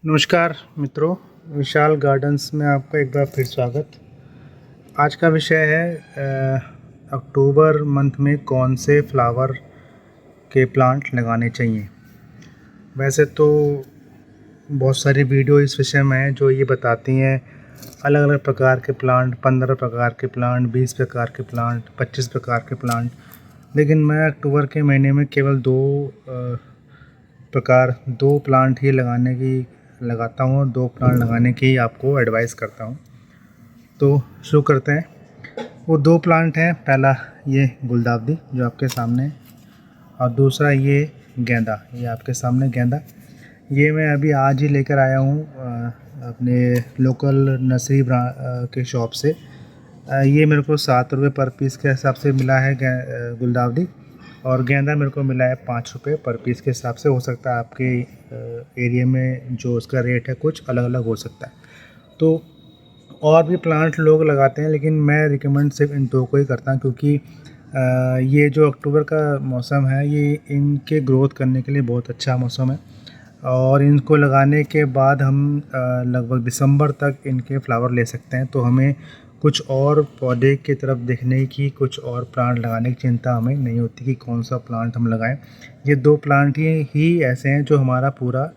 नमस्कार मित्रों, विशाल गार्डन्स में आपका एक बार फिर स्वागत। आज का विषय है अक्टूबर मंथ में कौन से फ्लावर के प्लांट लगाने चाहिए। वैसे तो बहुत सारी वीडियो इस विषय में हैं जो ये बताती हैं अलग अलग प्रकार के प्लांट, 15 प्रकार के प्लांट, 20 प्रकार के प्लांट, 25 प्रकार के प्लांट, लेकिन मैं अक्टूबर के महीने में केवल दो प्लांट ही लगाता हूँ। 2 प्लांट लगाने की आपको एडवाइस करता हूँ। तो शुरू करते हैं। वो 2 प्लांट हैं, पहला ये गुलदावदी जो आपके सामने है, और दूसरा ये गेंदा, ये आपके सामने गेंदा। ये मैं अभी आज ही लेकर आया हूँ अपने लोकल नर्सरी के शॉप से। ये मेरे को 7 रुपये पर पीस के हिसाब से मिला है गुलदावदी, और गेंदा मेरे को मिला है 5 रुपये पर पीस के हिसाब से। हो सकता है आपके एरिया में जो उसका रेट है कुछ अलग अलग हो सकता है। तो और भी प्लांट लोग लगाते हैं, लेकिन मैं रिकमेंड सिर्फ इन 2 को ही करता हूँ, क्योंकि ये जो अक्टूबर का मौसम है ये इनके ग्रोथ करने के लिए बहुत अच्छा मौसम है, और इनको लगाने के बाद हम लगभग दिसंबर तक इनके फ्लावर ले सकते हैं। तो हमें कुछ और पौधे की तरफ देखने की, कुछ और प्लांट लगाने की चिंता हमें नहीं होती कि कौन सा प्लांट हम लगाएं। ये 2 प्लांट ही ऐसे हैं जो हमारा पूरा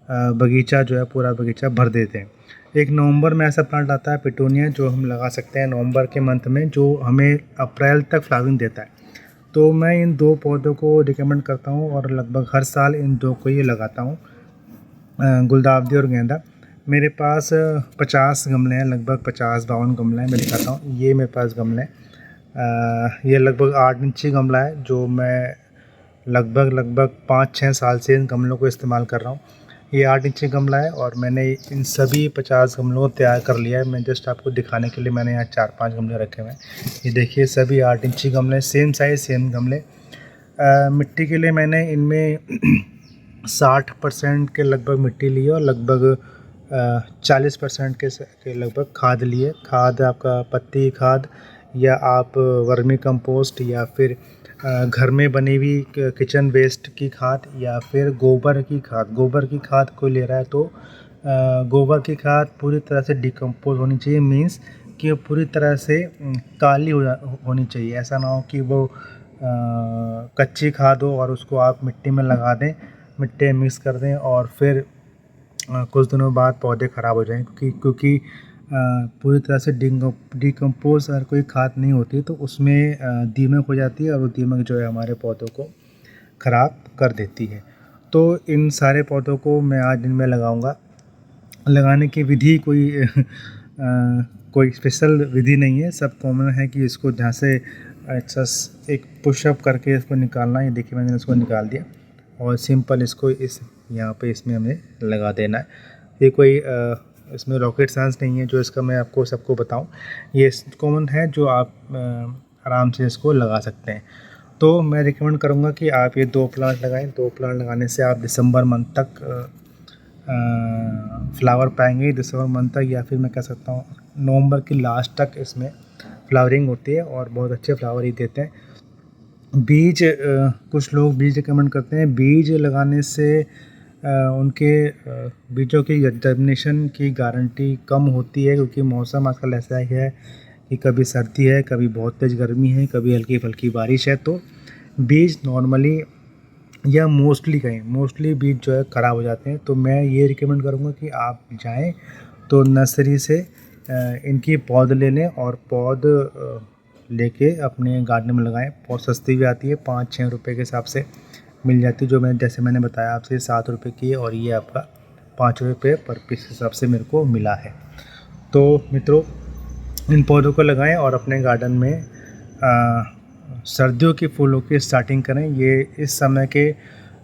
बगीचा जो है, पूरा बगीचा भर देते हैं। एक नवंबर में ऐसा प्लांट आता है पिटूनिया, जो हम लगा सकते हैं नवंबर के मंथ में, जो हमें अप्रैल तक फ्लावरिंग देता है। तो मैं इन 2 पौधों को रिकमेंड करता हूँ, और लगभग हर साल इन 2 को ही लगाता हूँ, गुलदावदी और गेंदा। मेरे पास 50 गमले हैं, लगभग 50-52 गमले हैं। मैं दिखाता हूँ, ये मेरे पास गमले हैं। ये लगभग 8 इंची गमला है, जो मैं लगभग 5-6 साल से इन गमलों को इस्तेमाल कर रहा हूँ। ये 8 इंची गमला है, और मैंने इन सभी 50 गमलों को तैयार कर लिया है। मैं जस्ट आपको दिखाने के लिए मैंने यहाँ 4-5 गमले रखे हुए हैं। ये देखिए, सभी 8 इंची गमले, सेम साइज़, सेम गमले। मिट्टी के लिए मैंने इनमें 60% के लगभग मिट्टी ली है, और लगभग 40% के लगभग खाद लिए। खाद आपका पत्ती खाद, या आप वर्मी कंपोस्ट, या फिर घर में बनी हुई किचन वेस्ट की खाद, या फिर गोबर की खाद। गोबर की खाद कोई ले रहा है तो गोबर की खाद पूरी तरह से डिकम्पोज होनी चाहिए, मीन्स कि वो पूरी तरह से काली होनी चाहिए। ऐसा ना हो कि वो कच्ची खाद हो और उसको आप मिट्टी में लगा दें, मिट्टी में मिक्स कर दें, और फिर कुछ दिनों बाद पौधे ख़राब हो जाएं, क्योंकि पूरी तरह से डिकम्पोज अगर कोई खाद नहीं होती तो उसमें दीमक हो जाती है, और वो दीमक जो है हमारे पौधों को ख़राब कर देती है। तो इन सारे पौधों को मैं आज इनमें लगाऊंगा। लगाने की विधि कोई स्पेशल विधि नहीं है, सब कॉमन है कि इसको जहाँ से अच्छा एक पुशअप करके इसको निकालना। ये देखिए, मैंने इसको निकाल दिया, और सिंपल इसको यहाँ पे इसमें हमें लगा देना है। ये कोई इसमें रॉकेट साइंस नहीं है जो इसका मैं आपको सबको बताऊं। ये कॉमन है जो आप आराम से इसको लगा सकते हैं। तो मैं रिकमेंड करूंगा कि आप ये 2 प्लांट लगाएं। 2 प्लांट लगाने से आप दिसंबर मंथ तक फ्लावर पाएंगे, दिसंबर मंथ तक, या फिर मैं कह सकता हूँ नवंबर की लास्ट तक इसमें फ्लावरिंग होती है, और बहुत अच्छे फ्लावर ही देते हैं। बीज, कुछ लोग बीज रिकमेंड करते हैं। बीज लगाने से उनके बीजों की जर्मिनेशन की गारंटी कम होती है, क्योंकि मौसम आजकल ऐसा ही है कि कभी सर्दी है, कभी बहुत तेज़ गर्मी है, कभी हल्की फुल्की बारिश है। तो बीज नॉर्मली या मोस्टली बीज जो है ख़राब हो जाते हैं। तो मैं ये रिकमेंड करूँगा कि आप जाएं तो नर्सरी से इनकी पौध ले लें, और पौध लेके अपने गार्डन में लगाएं। बहुत सस्ती भी आती है, 5-6 रुपये के हिसाब से मिल जाती है। जो जैसे मैंने बताया आपसे 7 रुपये की है, और ये आपका 5 रुपये पर पीस हिसाब से मेरे को मिला है। तो मित्रों, इन पौधों को लगाएं और अपने गार्डन में सर्दियों के फूलों की स्टार्टिंग करें। ये इस समय के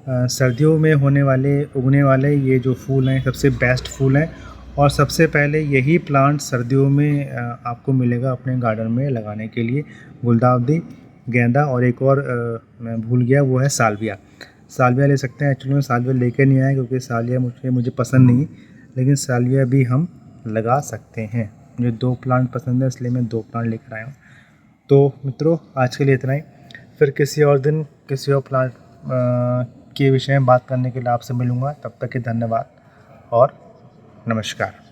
सर्दियों में उगने वाले ये जो फूल हैं सबसे बेस्ट फूल हैं, और सबसे पहले यही प्लांट सर्दियों में आपको मिलेगा अपने गार्डन में लगाने के लिए। गुलदावदी, गेंदा, और एक और मैं भूल गया, वो है साल्विया। साल्विया ले सकते हैं। एक्चुअली मैं साल्विया लेके नहीं आया, क्योंकि साल्विया मुझे पसंद नहीं, लेकिन साल्विया भी हम लगा सकते हैं। मुझे 2 प्लांट पसंद है, इसलिए मैं 2 प्लांट लेकर आया हूँ। तो मित्रों, आज के लिए इतना ही। फिर किसी और दिन किसी और प्लांट के विषय में बात करने के लिए आपसे मिलूँगा। तब तक के धन्यवाद और नमस्कार।